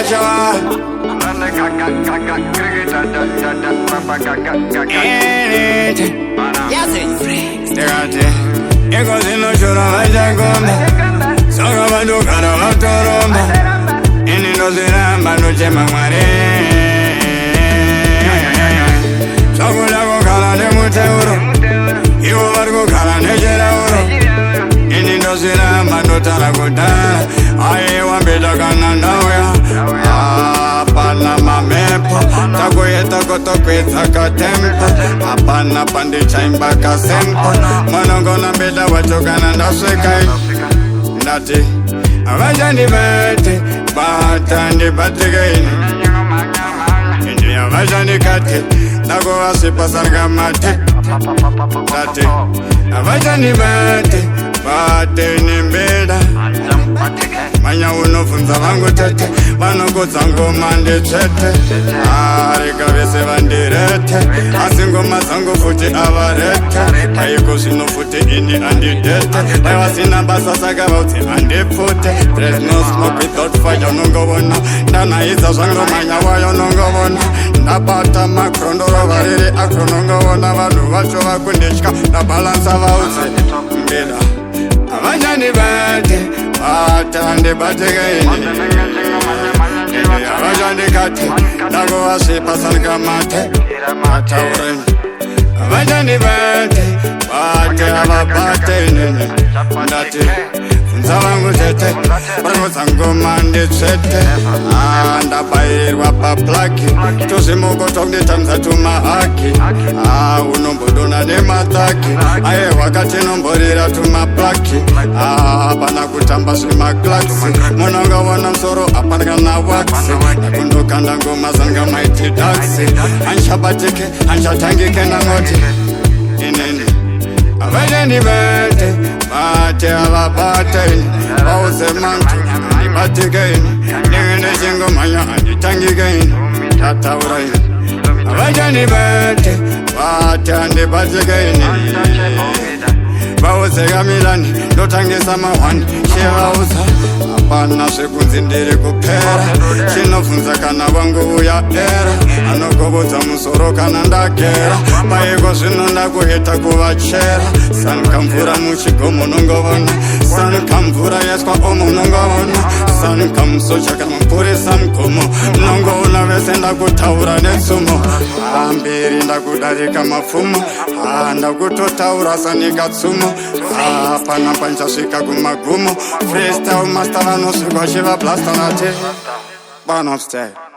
I want Mbida kanandawya apana mamepo takuita kutokwita katempo apana pandichaimba kasempo mwanongona Mbida wachokana ndaswekai ndati Avachandibate batandibatigaini indi avachandikati nakuwasipasargamate ndati Avachandibate bateni Mbida manya unofunza vangu tete vanokudza ngoma nditsvete arika vese vandirete asi ngoma dzangu futi avarete aiko zvino futi ini andidete aivasina basa saka vaudzi handipfute there's no smoke without fire unongovona ndanaidza zvangomanya wayo unongovona ndabata makrondorova riri akro unongovona vanhu vacho vakunditya ndabalansa vaudzi Mbida Avachandibate batandibatigaini Avachandikati nakuwasipasargamate ataureni Avachandibate avabatenini ndati funza vangu tete vanodza ngoma nditsvete ndabayirwa paplaki tuzimukoto kunditamza tumahaki unombodona nemataki aye wakati nomborira tumaplaki apana kutamba zvimaklaksi munongavona musoro apana kana waksi nakundokanda ngoma zanga maiti daksi hanchabatike hanchatangike nangoti inini Avachandibate bate avabateni vauze mantu andibatigaini ndingende chingomanya anditangigaini tatauraini Avachandibate bate andibatigaini vauzeka Milani ndotangisa mahwani chivauza apana zvekunzi ndiri kupera chinobvunza kana vangu uya era anogovodza musoro kana ndagera maiko zvino ndakuheta kuvachera sankamvura muchigomo unongovona sankamvura yaiswa omo unongovona sankamusocha kana mupurisa mugomo unongovona vese ndakutaura netsumo mberi ndakudarika mapfumo ndakutotaura sanika tsumo apana panchasvika kumagumo freestyle master vanosvikwa chiva blasta nate Burn upstairs.